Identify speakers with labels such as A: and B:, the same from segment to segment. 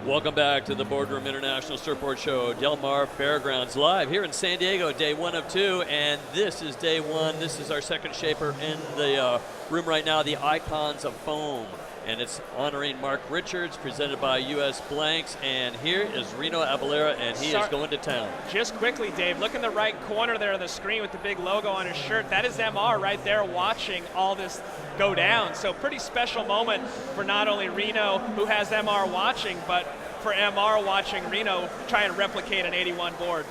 A: Welcome back to the Boardroom International Surfboard Show, Del Mar Fairgrounds, live here in San Diego, day 1 of 2, and this is day 1. This is our second shaper in the room right now, the Icons of Foam, and it's honoring Mark Richards, presented by US Blanks, and here is Reno Avalera, and he is going to town.
B: Just quickly, Dave, look in the right corner there of the screen with the big logo on his shirt. That is MR right there watching all this go down. So pretty special moment for not only Reno, who has MR watching, but for MR watching Reno try and replicate an 81 board.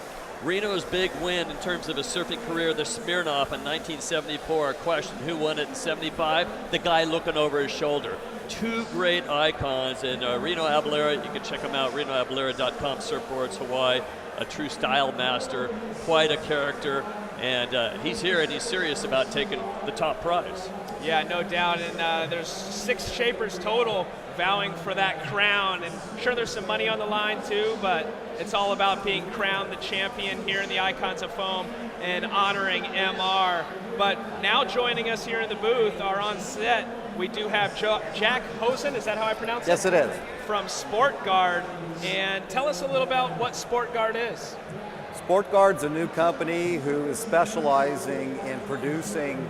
A: Reno's big win in terms of his surfing career, the Smirnoff in 1974. Question, who won it in 75? The guy looking over his shoulder. Two great icons, and Reno Avalera, you can check him out, renoavalera.com, Surfboards Hawaii, a true style master, quite a character, and he's here and he's serious about taking the top prize.
B: Yeah, no doubt, and there's 6 shapers total vowing for that crown, and sure there's some money on the line too, but it's all about being crowned the champion here in the Icons of Foam and honoring MR. But now joining us here in the booth are on set, we do have Jack Hozen, is that how I pronounce it?
C: Yes, it is.
B: From SportGuard, and tell us a little about what SportGuard is.
C: SportGuard's a new company who is specializing in producing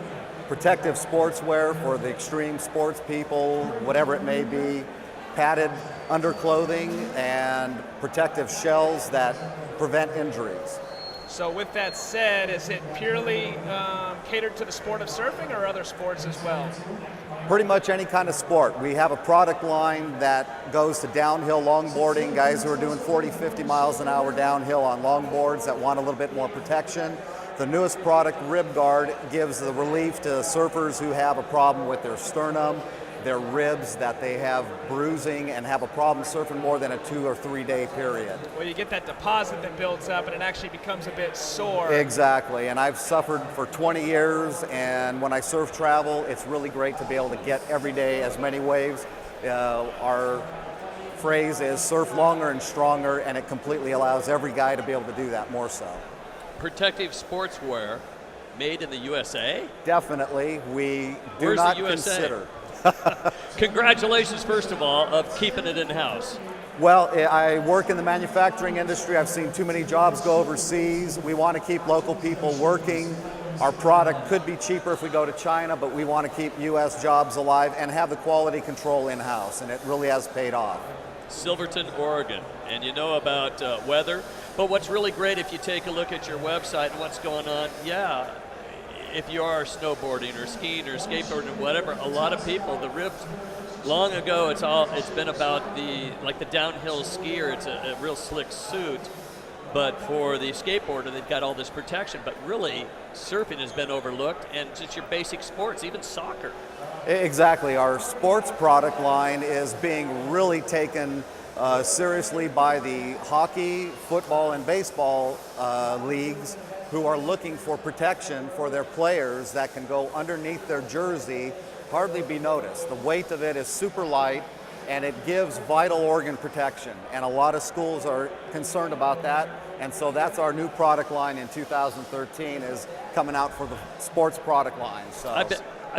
C: protective sportswear for the extreme sports people, whatever it may be, padded underclothing and protective shells that prevent injuries.
B: So with that said, is it purely catered to the sport of surfing or other sports as well?
C: Pretty much any kind of sport. We have a product line that goes to downhill longboarding, guys who are doing 40, 50 miles an hour downhill on longboards that want a little bit more protection. The newest product, RibGuard, gives the relief to surfers who have a problem with their sternum, their ribs, that they have bruising and have a problem surfing more than a 2 or 3 day period.
B: Well, you get that deposit that builds up and it actually becomes a bit sore.
C: Exactly, and I've suffered for 20 years, and when I surf travel, it's really great to be able to get every day as many waves. Our phrase is surf longer and stronger, and it completely allows every guy to be able to do that more so.
A: Protective sportswear made in the USA?
C: Definitely. We do
A: Where's
C: not
A: the USA?
C: consider.
A: Congratulations, first of all, of keeping it in-house.
C: Well, I work in the manufacturing industry. I've seen too many jobs go overseas. We want to keep local people working. Our product could be cheaper if we go to China, but we want to keep U.S. jobs alive and have the quality control in-house, and it really has paid off.
A: Silverton, Oregon, and you know about weather, but what's really great, if you take a look at your website and what's going on, yeah, if you are snowboarding or skiing or skateboarding or whatever, a lot of people, the ribs, long ago it's been about the downhill skier, it's a real slick suit, but for the skateboarder they've got all this protection, but really surfing has been overlooked, and just your basic sports, even soccer. Exactly.
C: Our sports product line is being really taken seriously by the hockey, football, and baseball leagues, who are looking for protection for their players that can go underneath their jersey, hardly be noticed. The weight of it is super light, and it gives vital organ protection, and a lot of schools are concerned about that, and so that's our new product line in 2013 is coming out for the sports product line. So
A: I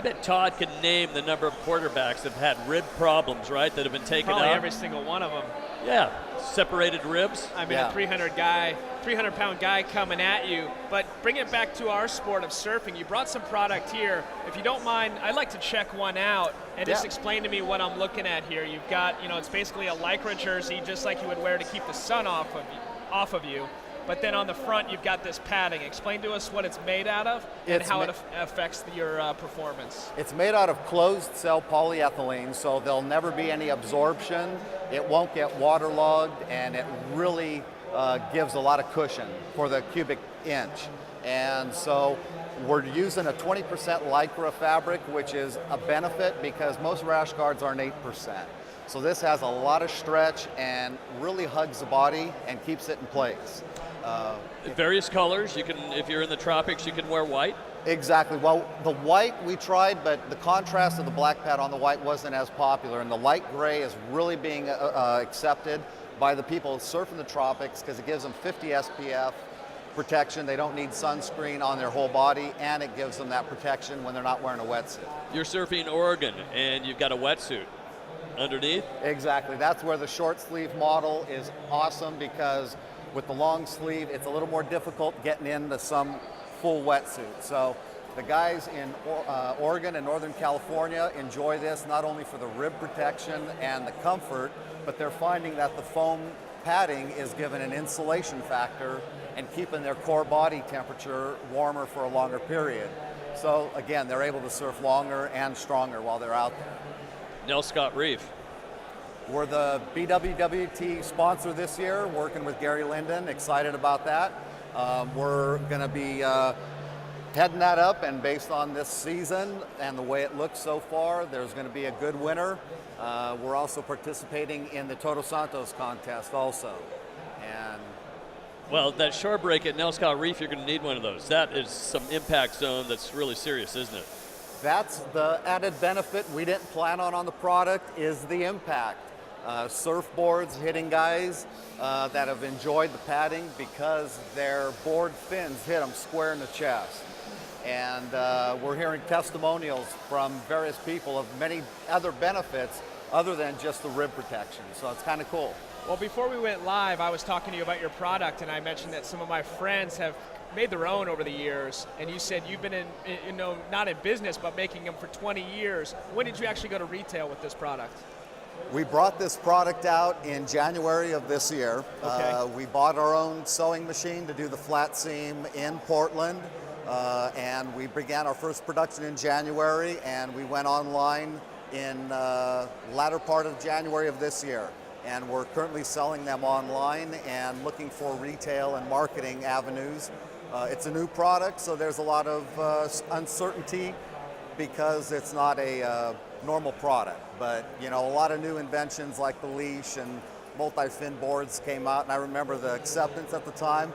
A: bet Todd can name the number of quarterbacks that have had rib problems, right, that have been taken out.
B: Probably every single one of them.
A: Yeah, separated ribs.
B: I mean, a 300-pound guy coming at you. But bring it back to our sport of surfing. You brought some product here. If you don't mind, I'd like to check one out and just explain to me what I'm looking at here. You've got, it's basically a Lycra jersey, just like you would wear to keep the sun off of you. But then on the front, you've got this padding. Explain to us what it's made out of and how it affects your performance.
C: It's made out of closed cell polyethylene, so there'll never be any absorption. It won't get waterlogged, and it really gives a lot of cushion for the cubic inch. And so we're using a 20% Lycra fabric, which is a benefit because most rash guards aren't 8%. So this has a lot of stretch and really hugs the body and keeps it in place.
A: Various colors. You can, if you're in the tropics, you can wear white.
C: Exactly. Well, the white we tried, but the contrast of the black pad on the white wasn't as popular, and the light gray is really being accepted by the people surfing the tropics because it gives them 50 SPF protection. They don't need sunscreen on their whole body, and it gives them that protection when they're not wearing a wetsuit.
A: You're surfing Oregon, and you've got a wetsuit. underneath?
C: Exactly. That's where the short sleeve model is awesome, because with the long sleeve, it's a little more difficult getting into some full wetsuit. So the guys in Oregon and Northern California enjoy this not only for the rib protection and the comfort, but they're finding that the foam padding is given an insulation factor and keeping their core body temperature warmer for a longer period. So again, they're able to surf longer and stronger while they're out there.
A: Nell Scott Reef.
C: We're the BWWT sponsor this year, working with Gary Linden. Excited about that. We're going to be heading that up, and based on this season and the way it looks so far, there's going to be a good winner. We're also participating in the Todos Santos contest also. And
A: well, that shore break at Nell Scott Reef, you're going to need one of those. That is some impact zone that's really serious, isn't it?
C: that's the added benefit we didn't plan on the product, is the impact. Surfboards hitting guys that have enjoyed the padding because their board fins hit them square in the chest. And we're hearing testimonials from various people of many other benefits other than just the rib protection. So it's kind of cool.
B: Well, before we went live, I was talking to you about your product, and I mentioned that some of my friends have made their own over the years, and you said you've been in, not in business, but making them for 20 years. When did you actually go to retail with this product?
C: We brought this product out in January of this year.
B: Okay.
C: We bought our own sewing machine to do the flat seam in Portland, and we began our first production in January, and we went online in latter part of January of this year. And we're currently selling them online and looking for retail and marketing avenues. It's a new product, so there's a lot of uncertainty because it's not a normal product. But a lot of new inventions like the leash and multi-fin boards came out, and I remember the acceptance at the time.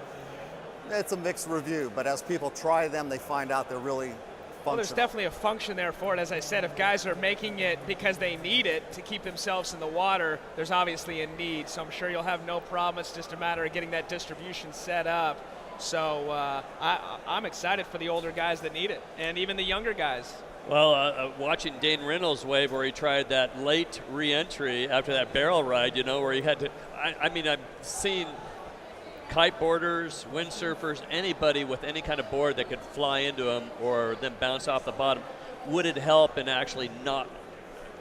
C: It's a mixed review, but as people try them, they find out they're really functional.
B: Well, there's definitely a function there for it. As I said, if guys are making it because they need it to keep themselves in the water, there's obviously a need. So I'm sure you'll have no problem. It's just a matter of getting that distribution set up. So I'm excited for the older guys that need it, and even the younger guys.
A: Well, watching Dane Reynolds wave where he tried that late re-entry after that barrel ride, where he had to, I've seen kiteboarders, windsurfers, anybody with any kind of board that could fly into them or then bounce off the bottom. Would it help in actually not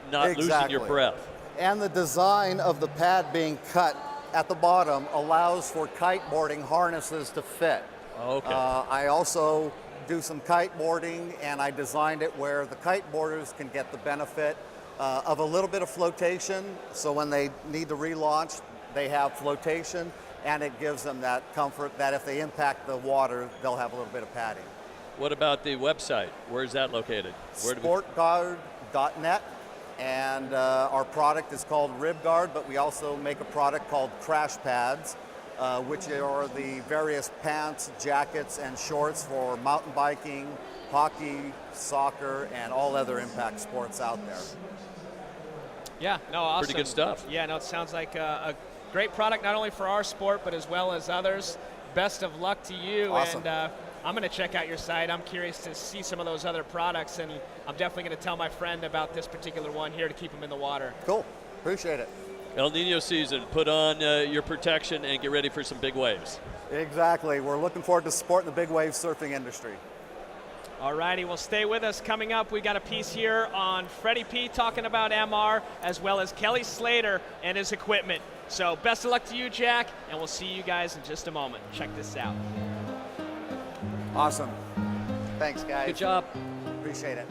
C: Exactly.
A: losing your breath?
C: And the design of the pad being cut at the bottom allows for kiteboarding harnesses to fit.
A: Okay.
C: I also do some kiteboarding, and I designed it where the kiteboarders can get the benefit of a little bit of flotation, so when they need to relaunch, they have flotation, and it gives them that comfort that if they impact the water, they'll have a little bit of padding.
A: What about the website? Where's that located?
C: SportGuard.net, and our product is called RibGuard, but we also make a product called Crash Pads, which are the various pants, jackets, and shorts for mountain biking, hockey, soccer, and all other impact sports out there.
B: Yeah, no, awesome.
A: Pretty good stuff.
B: Yeah, no, it sounds like a great product, not only for our sport, but as well as others. Best of luck to you.
C: Awesome.
B: And I'm going to check out your site. I'm curious to see some of those other products, and I'm definitely going to tell my friend about this particular one here to keep him in the water.
C: Cool. Appreciate it.
A: El Nino season, put on your protection and get ready for some big waves.
C: Exactly. We're looking forward to supporting the big wave surfing industry.
B: All righty, well, stay with us. Coming up, we got a piece here on Freddie P talking about MR, as well as Kelly Slater and his equipment. So best of luck to you, Jack, and we'll see you guys in just a moment. Check this out.
C: Awesome. Thanks, guys.
A: Good job.
C: Appreciate it.